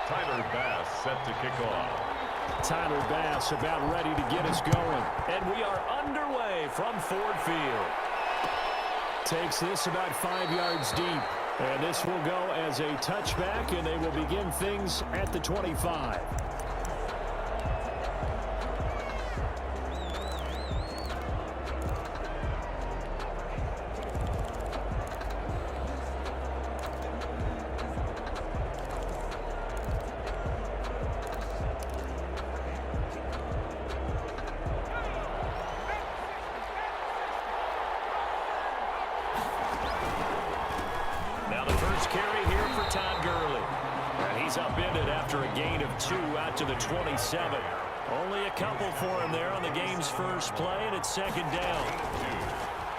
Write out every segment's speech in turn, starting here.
Tyler Bass set to kick off. Tyler Bass about ready to get us going. And we are underway from Ford Field. Takes this about 5 yards deep. And this will go as a touchback, and they will begin things at the 25. Carry here for Todd Gurley. And he's upended after a gain of 2 out to the 27. Only a couple for him there on the game's first play, and it's second down.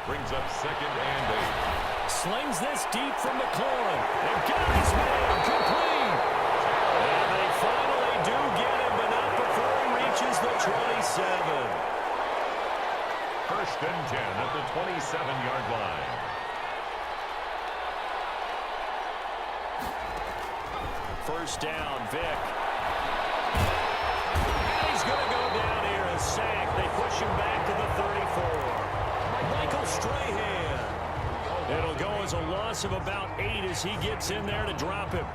Brings up second and 8. Slings this deep from McLaurin. And got his man complete. And they finally do get him, but not before he reaches the 27. First and 10 at the 27-yard line. First down, Vic. And he's going to go down here, a sack. They push him back to the 34. Michael Strahan. It'll go as a loss of about 8 as he gets in there to drop him.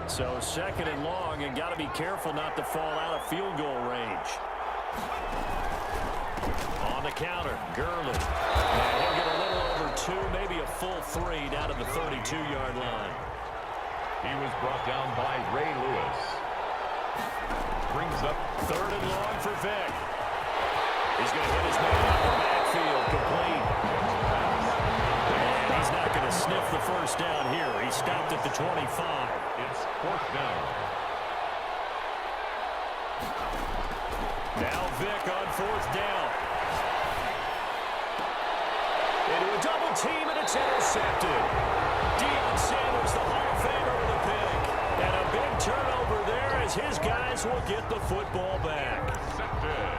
So second and long, and got to be careful not to fall out of field goal range. On the counter, Gurley. And he'll get a little over 2, maybe a full 3 down to the 32-yard line. He was brought down by Ray Lewis. Brings up third and long for Vic. He's going to hit his man out the backfield, complete. And he's not going to sniff the first down here. He stopped at the 25. It's fourth down. Now Vic on fourth down. Into a double team, and it's intercepted. Deion Sanders, the Hall of Famer, with a pick. And a big turnover there as his guys will get the football back. Intercepted.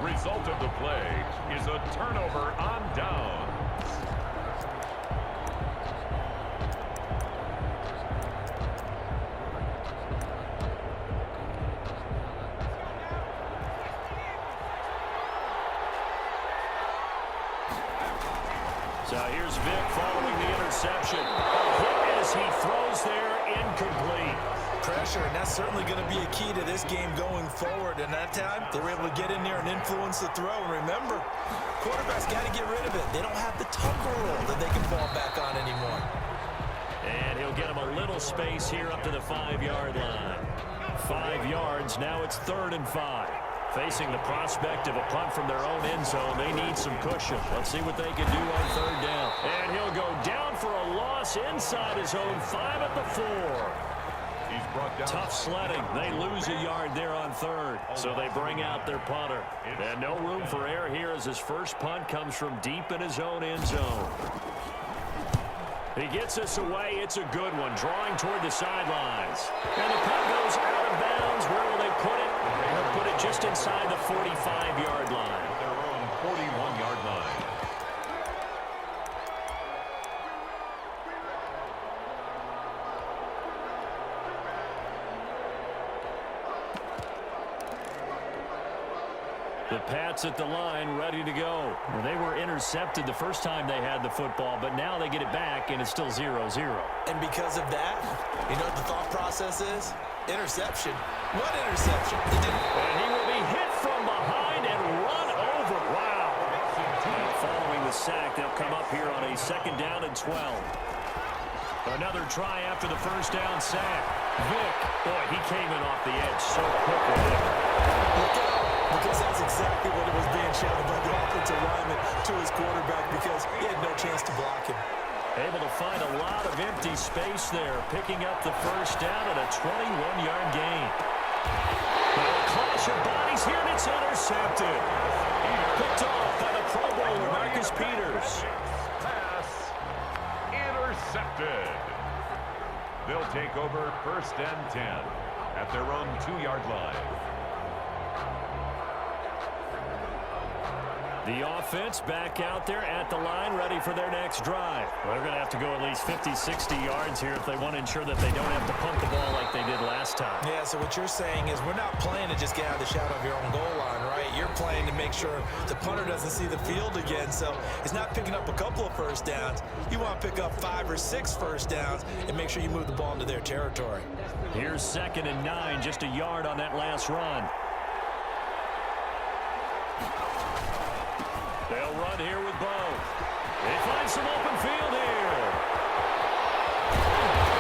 Result of the play is a turnover on down. So here's Vic following the interception. A hit as he throws there, incomplete. Pressure, and that's certainly going to be a key to this game going forward. And that time, they were able to get in there and influence the throw. And remember, quarterbacks got to get rid of it. They don't have the Tucker rule that they can fall back on anymore. And he'll get him a little space here up to the 5-yard line. 5 yards, now it's third and 5. Facing the prospect of a punt from their own end zone, they need some cushion. Let's see what they can do on third down. And he'll go down for a loss inside his own 5 at the 4. He's brought down. Tough sledding. They lose a yard there on third. So they bring out their punter. And no room for error here as his first punt comes from deep in his own end zone. He gets us away. It's a good one. Drawing toward the sidelines. And the punt goes out of bounds. Where will they put it? They'll put it just inside the 45-yard line. Their own 41-yard line. The Pats at the line, ready to go. Well, they were intercepted the first time they had the football, but now they get it back, and it's still 0-0. And because of that, you know what the thought process is? Interception. What interception? And he will be hit from behind and run over. Wow. Following the sack, they'll come up here on a second down and 12. Another try after the first down sack. Vic, boy, he came in off the edge so quickly. Look out, because that's exactly what it was being shouted by the offensive lineman to his quarterback, because he had no chance to block him. Able to find a lot of empty space there, picking up the first down at a 21-yard gain. Now a clash of bodies here, and it's intercepted. Picked off by the Pro Bowler, Marcus Peters. Pass intercepted. They'll take over first and 10. at their own 2-yard line. The offense back out there at the line, ready for their next drive. Well, they're going to have to go at least 50, 60 yards here if they want to ensure that they don't have to punt the ball like they did last time. Yeah, so what you're saying is we're not playing to just get out of the shadow of your own goal line, right? You're playing to make sure the punter doesn't see the field again. So it's not picking up a couple of first downs. You want to pick up 5 or 6 first downs and make sure you move the ball into their territory. Here's 2nd and 9, just a yard on that last run. They'll run here with Bo. They find some open field here.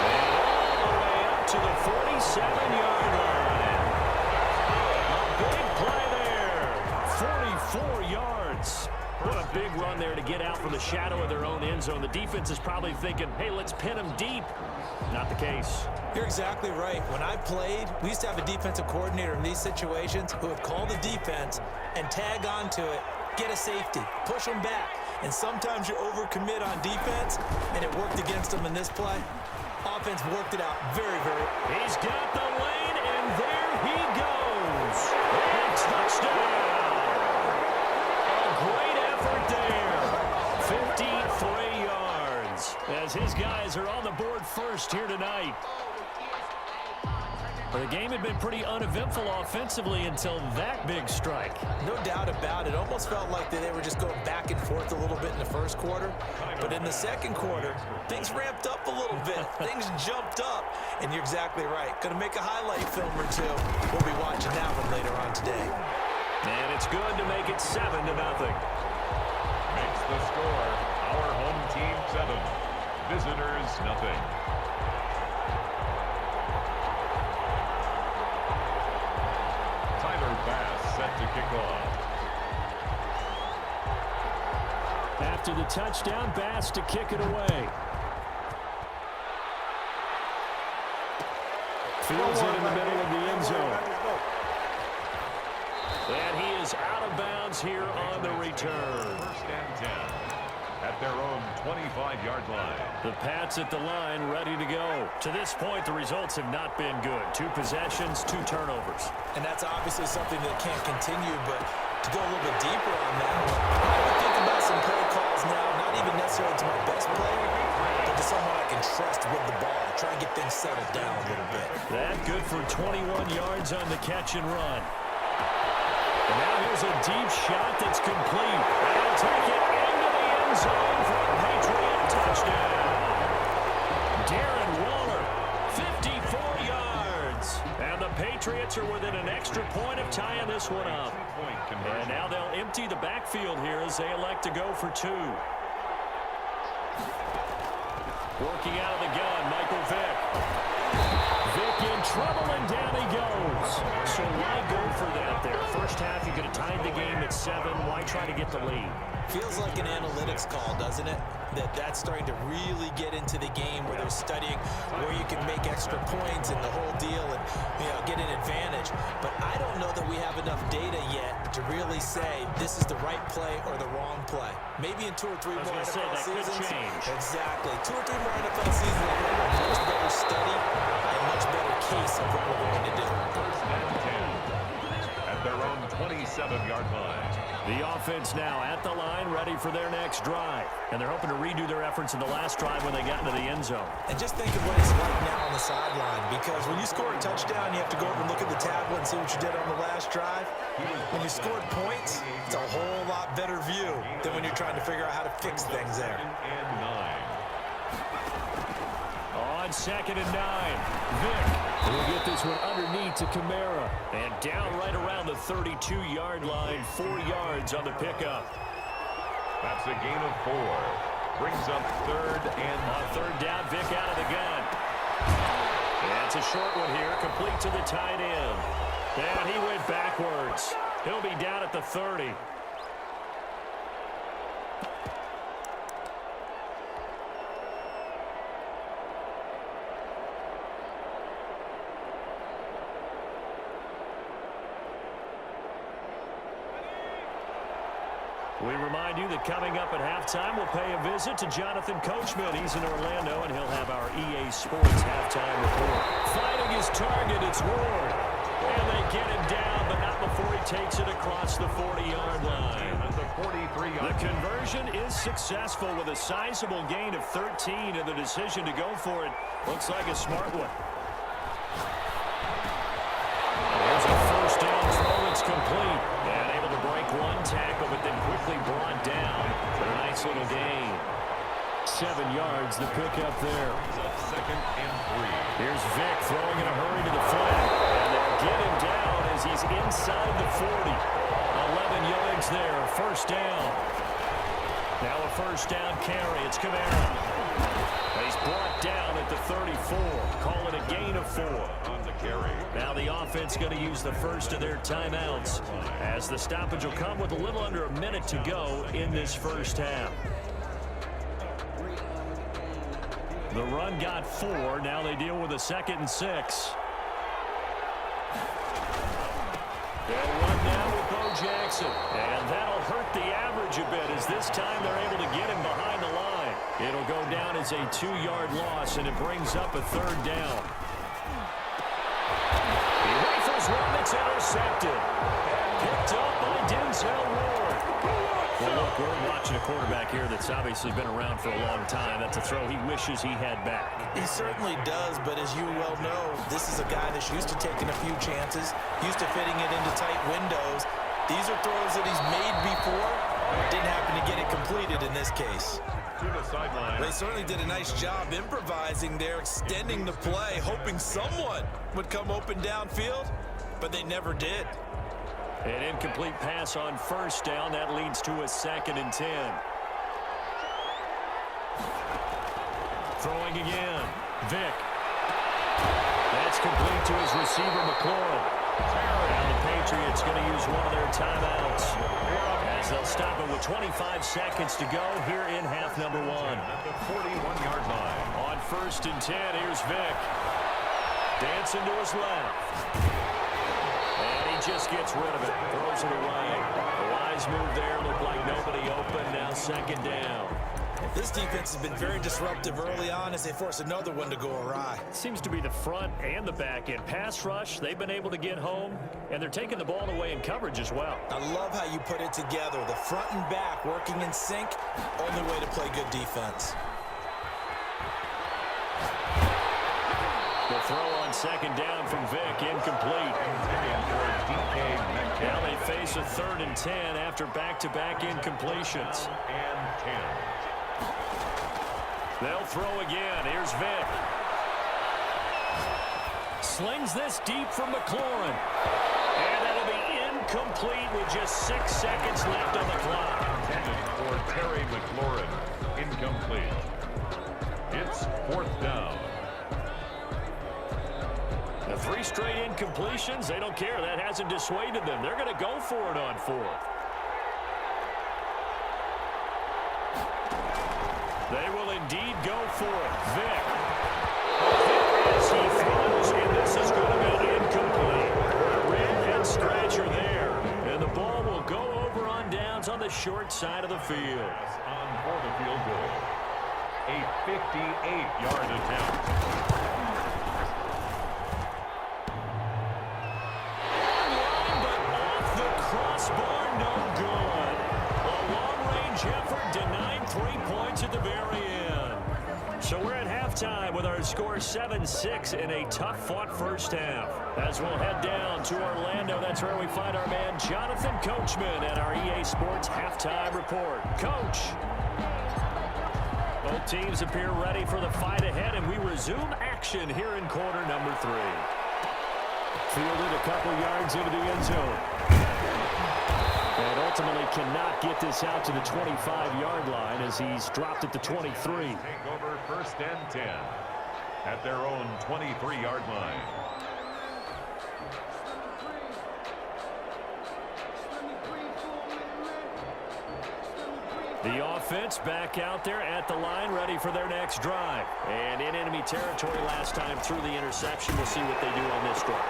And all the way up to the 47-yard line. A big play there. 44 yards. What a big run there to get out from the shadow of their own end zone. The defense is probably thinking, hey, let's pin them deep. Not the case. You're exactly right. When I played, we used to have a defensive coordinator in these situations who would call the defense and tag onto it, get a safety, push them back. And sometimes you overcommit on defense, and it worked against them in this play. Offense worked it out very, very. He's got the lane, and there he goes. And touchdown. A great effort there. 53 yards as his guys are on the board first here tonight. The game had been pretty uneventful offensively until that big strike. No doubt about it. Almost felt like they were just going back and forth a little bit in the first quarter. But in the second quarter, things ramped up a little bit. Things jumped up. And you're exactly right. Going to make a highlight film or two. We'll be watching that one later on today. And it's good to make it 7-0. Makes the score our home team 7, visitors nothing. Pass set to kick off. After the touchdown, Bass to kick it away. Fields it in the middle of the end zone. And he is out of bounds here on the return. 1st and 10 at their own 25-yard line. The Pats at the line, ready to go. To this point, the results have not been good. 2 possessions, 2 turnovers. And that's obviously something that can't continue, but to go a little bit deeper on that, I would think about some play calls now, not even necessarily to my best player, but to someone I can trust with the ball. Try and get things settled down a little bit. That good for 21 yards on the catch and run. And now here's a deep shot that's complete. They'll take it into the end zone for a Patriot touchdown. Darren Waller, 54 yards. And the Patriots are within an extra point of tying this one up. And now they'll empty the backfield here as they elect to go for 2. Working out of the gun, Michael Vick. Vick in trouble, and down he goes. So why go for that there? First half, you could have tied the game at 7. Why try to get the lead? Feels like an analytics call, doesn't it? That's starting to really get into the game where they're studying where you can make extra points and the whole deal and, you know, get an advantage. But I don't know that we have enough data yet to really say this is the right play or the wrong play. Maybe in 2 or 3 more NFL seasons. Exactly. 2 or 3 more NFL seasons, we'll have a much better study, a much better case of what we're going to do. 1st and 10 at their own 27-yard line. The offense now at the line, ready for their next drive. And they're hoping to redo their efforts in the last drive when they got into the end zone. And just think of what it's like now on the sideline, because when you score a touchdown, you have to go over and look at the tablet and see what you did on the last drive. When you scored points, it's a whole lot better view than when you're trying to figure out how to fix things there. 2nd and 9. On 2nd and 9, Vick will get this one underneath to Kamara. And down right around the 32-yard line, 4 yards on the pickup. That's a gain of 4. Brings up 3rd and... On 3rd down, Vick out of the gun. And it's a short one here, complete to the tight end. And he went backwards. He'll be down at the 30. We remind you that coming up at halftime, we'll pay a visit to Jonathan Coachman. He's in Orlando, and he'll have our EA EA Sports halftime report. Fighting his target, it's Ward. And they get him down, but not before he takes it across the 40-yard line. The conversion is successful with a sizable gain of 13, and the decision to go for it looks like a smart one. There's a first down throw. It's complete. And able to break one tackle, but then quickly brought down for a nice little gain. 7 yards, the pickup there. Second and 3. Here's Vic throwing in a hurry to the flat. And they'll get him down as he's inside the 40. 11 yards there, first down. Now a first down carry. It's Kamara. He's brought down at the 34. Call it a gain of 4. On the carry. Now the offense going to use the first of their timeouts, as the stoppage will come with a little under a minute to go in this first half. The run got 4. Now they deal with a 2nd and 6. They'll run now with Bo Jackson. And that'll hurt the average a bit, as this time they're able to get him behind the line. It'll go down as a 2-yard loss, and it brings up a 3rd down. He rifles one that's intercepted. Picked up by Denzel Ward. Well, look, we're watching a quarterback here that's obviously been around for a long time. That's a throw he wishes he had back. He certainly does, but as you well know, this is a guy that's used to taking a few chances, used to fitting it into tight windows. These are throws that he's made before. Didn't happen to get it completed in this case. To the sideline. They certainly did a nice job improvising there, extending the play, hoping someone would come open downfield, but they never did. An incomplete pass on first down. That leads to a 2nd and 10. Throwing again. Vic. That's complete to his receiver, McLaurin. Now the Patriots going to use one of their timeouts, as they'll stop it with 25 seconds to go here in half number 1. At the 41-yard line. On 1st and 10, here's Vic. Dancing to his left. And he just gets rid of it. Throws it away. The wise move there. Looked like nobody open. Now 2nd down. This defense has been very disruptive early on as they force another one to go awry. Seems to be the front and the back end. Pass rush, they've been able to get home, and they're taking the ball away in coverage as well. I love how you put it together. The front and back working in sync. Only way to play good defense. The throw on 2nd down from Vic, incomplete. Now they face a 3rd and 10 after back-to-back incompletions. And 10. They'll throw again. Here's Vic. Slings this deep from McLaurin. And that'll be incomplete with just 6 seconds left on the clock. Intended for Terry McLaurin. Incomplete. It's 4th down. The 3 straight incompletions, they don't care. That hasn't dissuaded them. They're going to go for it on 4th. They will indeed go for it. Vic. As he throws, and this is going to be incomplete. A red head scratcher there. And the ball will go over on downs on the short side of the field. On for the field goal. A 58-yard attempt. Crossbar, no good. A long-range effort denied 3 points at the very end. So we're at halftime with our score 7-6 in a tough-fought first half. As we'll head down to Orlando, that's where we find our man Jonathan Coachman at our EA Sports halftime report. Coach. Both teams appear ready for the fight ahead, and we resume action here in quarter number 3. Fielded a couple yards into the end zone. And ultimately cannot get this out to the 25-yard line as he's dropped at the 23. Take over 1st and 10 at their own 23-yard line. The offense back out there at the line, ready for their next drive. And in enemy territory last time through the interception. We'll see what they do on this drive.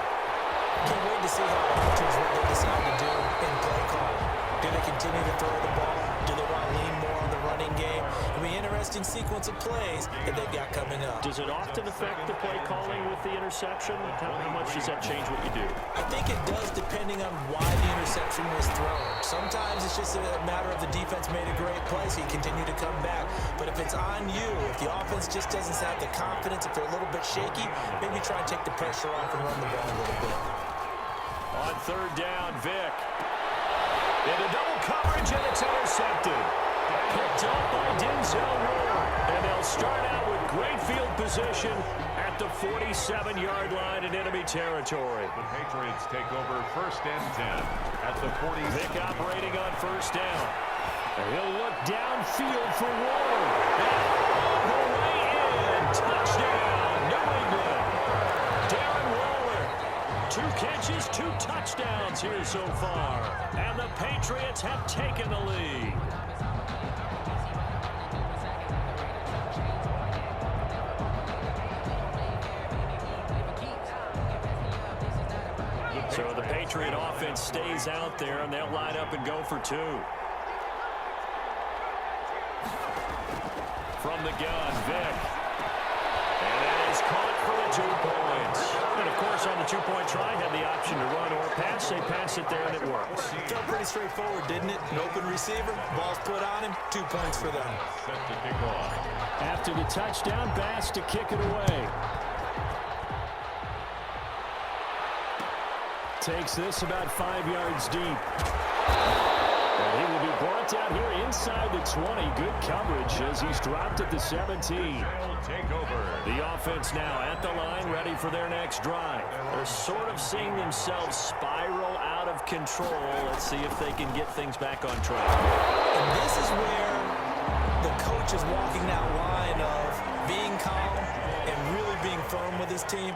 Can't wait to see how Archers what they decide to do in play call. Do they continue to throw the ball? Do they want to lean more on the running game? It'll be interesting interesting sequence of plays that they've got coming up. Does it often affect the play calling with the interception? How much does that change what you do? I think it does depending on why the interception was thrown. Sometimes it's just a matter of the defense made a great play, so you continue to come back. But if it's on you, if the offense just doesn't have the confidence, if they're a little bit shaky, maybe try and take the pressure off and run the ball a little bit. On third down, Vick. Into double coverage, and it's intercepted. Picked up by Denzel Ward. And they'll start out with great field position at the 47-yard line in enemy territory. The Patriots take over 1st and 10 at the 40. Vick operating on first down. And he'll look downfield for Ward. And all the way in. Touchdown, New England. Darren Waller. 2 catches, 2 touchdowns here so far. And the Patriots have taken the lead. So the Patriot offense stays out there, and they'll line up and go for 2. From the gun, Vick. And that is caught for the 2 points. And, of course, on the 2-point try, had the option to run or pass. They pass it there, and it works. Felt pretty straightforward, didn't it? An open receiver, ball's put on him, 2 points for them. Set to kick off. After the touchdown, Bass to kick it away. Takes this about 5 yards deep. And he will be brought down here inside the 20. Good coverage as he's dropped at the 17. Take over. The offense now at the line, ready for their next drive. They're sort of seeing themselves spiral out of control. Let's see if they can get things back on track. And this is where the coach is walking that line of being calm and really being firm with his team.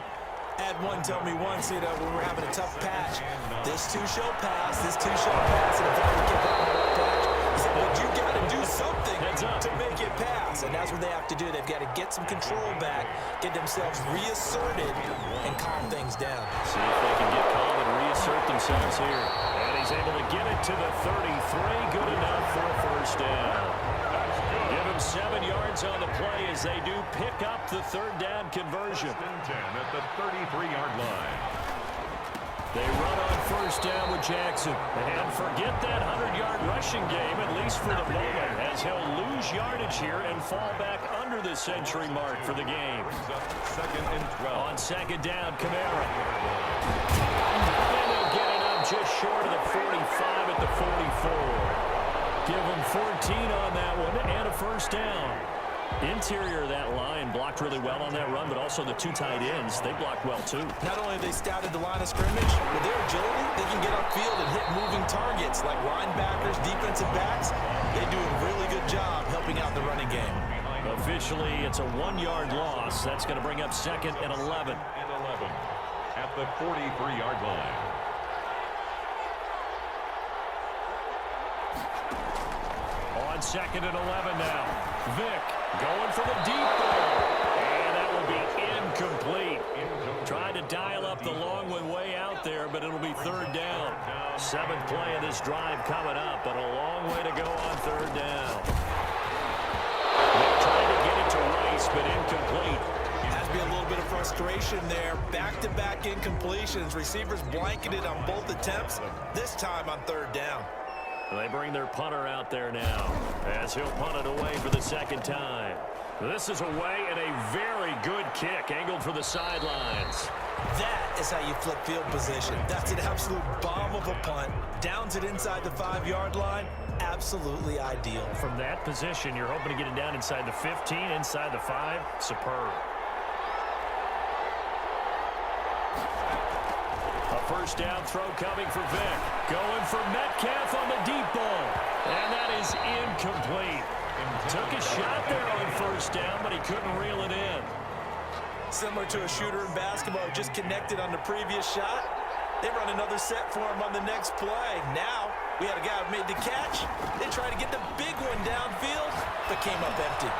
Had one tell me once, when we're having a tough patch, this too shall pass, and if I would get that patch, he said, but you got to do something to make it pass, and that's what they have to do. They've got to get some control back, get themselves reasserted, and calm things down. See if they can get calm and reassert themselves here. And he's able to get it to the 33, good enough for a first down. Give him 7 yards on the play as they do pick up the 3rd down conversion. 10 at the 33-yard line. They run on first down with Jackson. And forget that 100-yard rushing game, at least for the moment, as he'll lose yardage here and fall back under the century mark for the game. 2nd and 12. On 2nd down, Kamara. And they'll get it up just short of the 45 at the 44. Give them 14 on that one and a first down. Interior of that line blocked really well on that run, but also the 2 tight ends, they blocked well too. Not only have they scouted the line of scrimmage, with their agility, they can get upfield and hit moving targets like linebackers, defensive backs. They do a really good job helping out the running game. Officially, it's a 1-yard loss. That's going to bring up 2nd and 11. At the 43-yard line. On 2nd and 11 now. Vick going for the deep ball. And that will be incomplete. Trying to dial up the long one way out there, but it'll be 3rd down. 7th play of this drive coming up, but a long way to go on 3rd down. Vick trying to get it to Rice, but incomplete. Has to be a little bit of frustration there. Back-to-back incompletions. Receivers blanketed on both attempts, this time on 3rd down. They bring their punter out there now as he'll punt it away for the 2nd time. This is away and a very good kick angled for the sidelines. That is how you flip field position. That's an absolute bomb of a punt. Downs it inside the 5-yard line. Absolutely ideal. From that position, you're hoping to get it down inside the 15, inside the 5. Superb. A first down throw coming for Vick. Going for Metcalf on the deep ball. And that is incomplete. Took a shot there on first down, but he couldn't reel it in. Similar to a shooter in basketball who just connected on the previous shot. They run another set for him on the next play. Now, we had a guy who made the catch. They tried to get the big one downfield, but came up empty.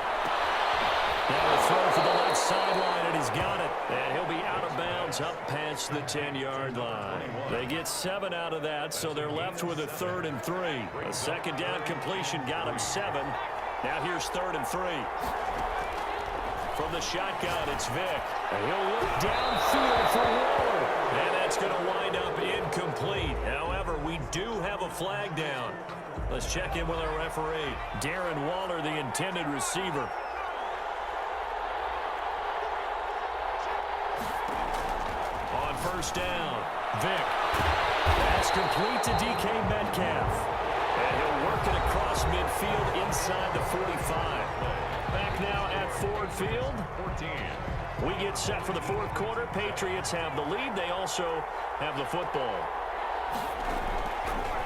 Now a throw for the left sideline, and he's got it. And he'll be out of bounds up past the 10-yard line. They get 7 out of that, so they're left with a 3rd and 3. A 2nd down completion got him 7. Now here's 3rd and 3. From the shotgun, it's Vick. And he'll look downfield for Waller. And that's going to wind up incomplete. However, we do have a flag down. Let's check in with our referee. Darren Waller, the intended receiver. On 1st down, Vick. That's complete to DK Metcalf. And he'll work it across midfield inside the 45. Back now at Ford Field. 14. We get set for the 4th quarter. Patriots have the lead. They also have the football.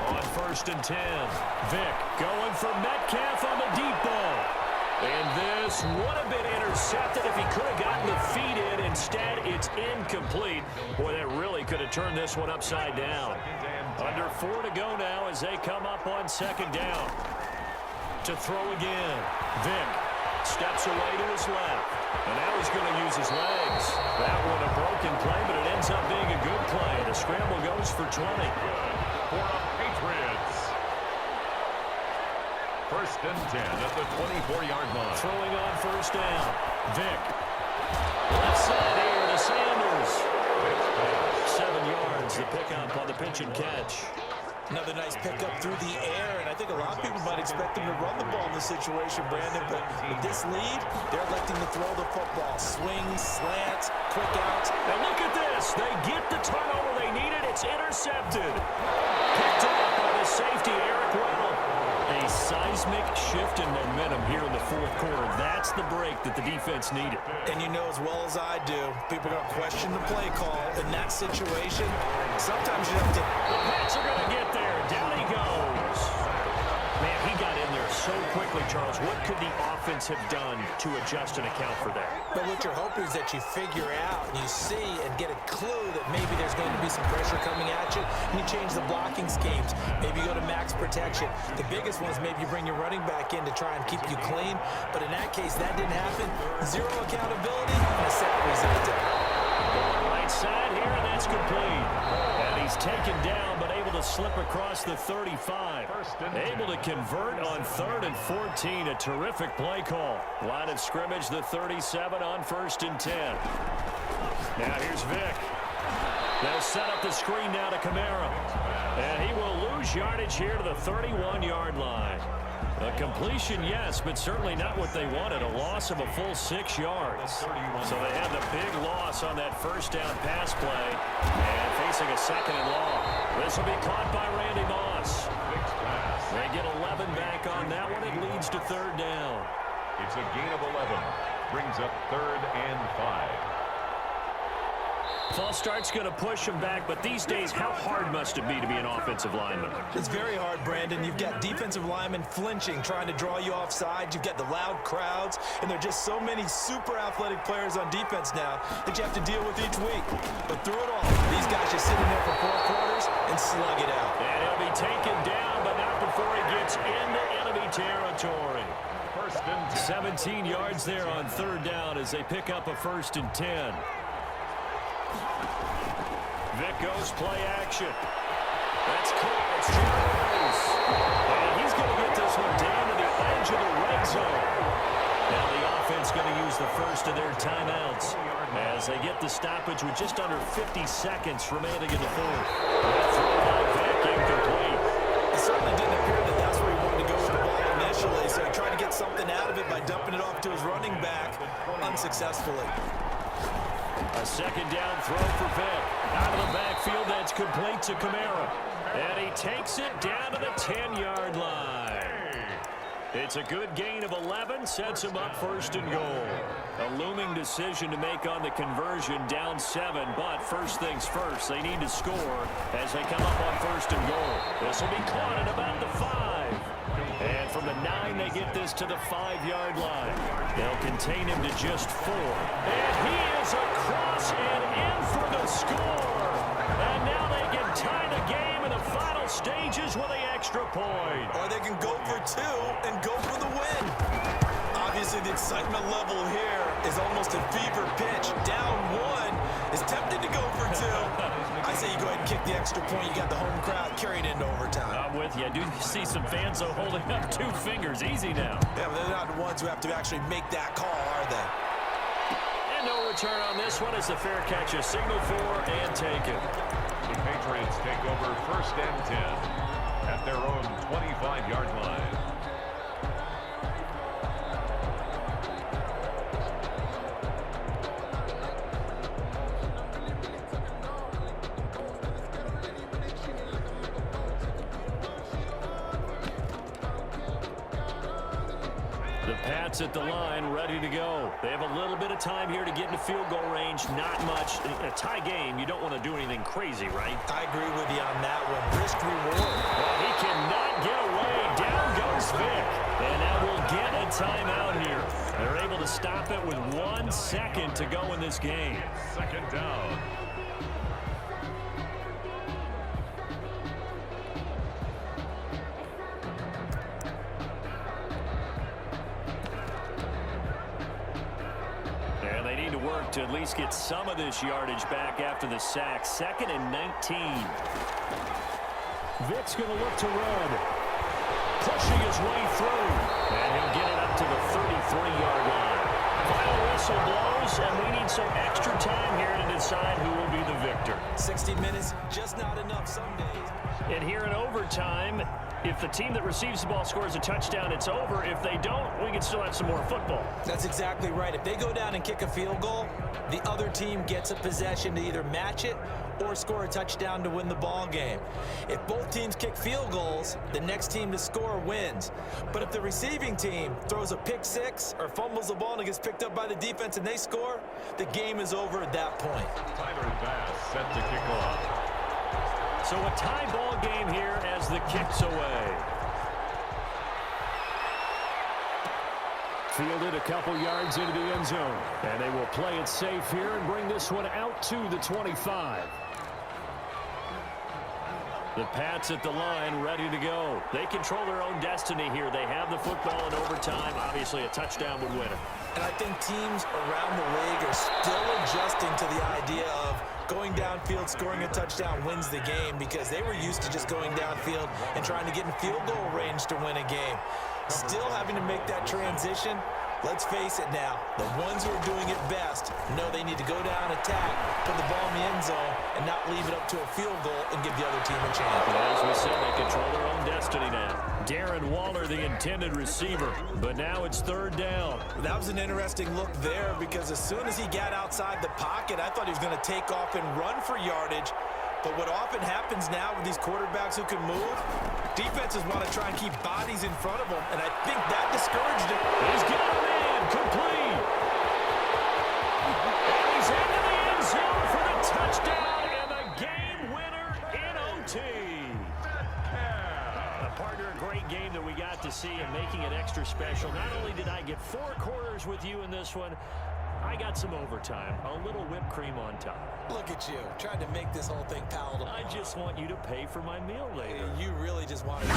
On 1st and 10, Vick going for Metcalf on the deep ball. And this would have been intercepted if he could have gotten the feet in. Instead, it's incomplete. Boy, that really could have turned this one upside down. Under 4 to go now as they come up on 2nd down. To throw again. Vick steps away to his left. And now he's going to use his legs. That one a broken play, but it ends up being a good play. The scramble goes for 20. For the Patriots. 1st and 10 at the 24-yard line. Throwing on 1st down. Vick. Left side here to Sanders. 7 yards, the pickup on the pitch and catch. Another nice pickup through the air, and I think a lot of people might expect them to run the ball in this situation, Brandon, but with this lead, they're electing to throw the football. Swings, slants, quick outs. And look at this. They get the turnover they needed. It's intercepted. Picked up by the safety, Eric Weddle. A seismic shift in momentum here in the 4th quarter. That's the break that the defense needed. And you know as well as I do, people are going to question the play call in that situation. Sometimes you have to... The Pats are going to get there. Down he goes. Man, he got in there so quickly, Charles. What could the offense have done to adjust and account for that? But what you're hoping is that you figure out and you see and get a clue that maybe there's going to be some pressure coming at you, and you change the blocking schemes. Maybe you go to max protection. The biggest one is maybe you bring your running back in to try and keep you clean. But in that case, that didn't happen. Zero accountability and a sack resulted. Right side here, and that's complete. And he's taken down, but able to slip across the 35. Able to convert on 3rd and 14. A terrific play call. Line of scrimmage, the 37 on 1st and 10. Now here's Vick. They'll set up the screen now to Kamara. And he will lose yardage here to the 31-yard line. A completion, yes, but certainly not what they wanted. A loss of a full 6 yards. So they have the big loss on that 1st down pass play. And facing a 2nd and long. This will be caught by Randy Moss. They get 11 back on that one. It leads to 3rd down. It's a gain of 11. Brings up 3rd and 5. False start's going to push him back, but these days, how hard must it be to be an offensive lineman? It's very hard, Brandon. You've got defensive linemen flinching, trying to draw you offside. You've got the loud crowds, and there are just so many super athletic players on defense now that you have to deal with each week. But through it all, these guys just sit in there for 4 quarters and slug it out. And he'll be taken down, but not before he gets into enemy territory. 17 yards there on 3rd down as they pick up a 1st and 10. Vick goes play action. That's clear. It's Jones. And he's going to get this one down to the edge of the red zone. Now the offense going to use the first of their timeouts as they get the stoppage with just under 50 seconds remaining in the 4th. That throw by Vick incomplete. It certainly didn't appear that that's where he wanted to go with the ball initially, so he tried to get something out of it by dumping it off to his running back unsuccessfully. A 2nd down throw for Vick. Out of the backfield, that's complete to Kamara. And he takes it down to the 10-yard line. It's a good gain of 11, sets him up 1st and goal. A looming decision to make on the conversion, down 7, but first things first, they need to score as they come up on 1st and goal. This will be caught at about the 5. And from the 9, they get this to the 5-yard line. They'll contain him to just 4. And he is across and in for the score. And now they can tie the game in the final stages with the extra point. Or they can go for 2 and go for the win. Obviously, the excitement level here is almost a fever pitch. Down 1 is tempted to go for 2. I say you go ahead and kick make the extra point, you got the home crowd carried into overtime. I'm with you. I do see some fans, though, holding up 2 fingers. Easy now. Yeah, but they're not the ones who have to actually make that call, are they? And no return on this one as the fair catch is signaled for and taken. The Patriots take over 1st and 10 at their own 25-yard line. The Pats at the line, ready to go. They have a little bit of time here to get into field goal range. Not much. In a tie game, you don't want to do anything crazy, right? I agree with you on that one. Risk reward. Well, he cannot get away. Down goes Vic. And now we'll get a timeout here. They're able to stop it with 1 second to go in this game. 2nd down. And they need to work to at least get some of this yardage back after the sack. 2nd and 19. Vic's going to look to run. Pushing his way through. And he'll get it up to the 33-yard line. Final whistle blows, and we need some extra time here to decide who will be the victor. 60 minutes, just not enough some days. And here in overtime, if the team that receives the ball scores a touchdown, it's over. If they don't, we can still have some more football. That's exactly right. If they go down and kick a field goal, the other team gets a possession to either match it or score a touchdown to win the ball game. If both teams kick field goals, the next team to score wins. But if the receiving team throws a pick six or fumbles the ball and it gets picked up by the defense and they score, the game is over at that point. Tyler Bass set to kick off. So a tie ball game here as the kick's away. Fielded a couple yards into the end zone. And they will play it safe here and bring this one out to the 25. The Pats at the line, ready to go. They control their own destiny here. They have the football in overtime. Obviously, a touchdown would win it. And I think teams around the league are still adjusting to the idea of going downfield, scoring a touchdown wins the game, because they were used to just going downfield and trying to get in field goal range to win a game. Still having to make that transition. Let's face it now, the ones who are doing it best know they need to go down, attack, put the ball in the end zone, and not leave it up to a field goal and give the other team a chance. As we said, they control their own destiny now. Darren Waller, the intended receiver, but now it's 3rd down. That was an interesting look there, because as soon as he got outside the pocket, I thought he was going to take off and run for yardage. But what often happens now with these quarterbacks who can move, defenses want to try and keep bodies in front of them, and I think that discouraged him. He's got a man, complete. And he's into the end zone for the touchdown and the game winner in OT. Partner, a great game that we got to see, and making it extra special. Not only did I get 4 quarters with you in this one, I got some overtime, a little whipped cream on top. Look at you, trying to make this whole thing palatable. I just want you to pay for my meal later. You really just wanted to.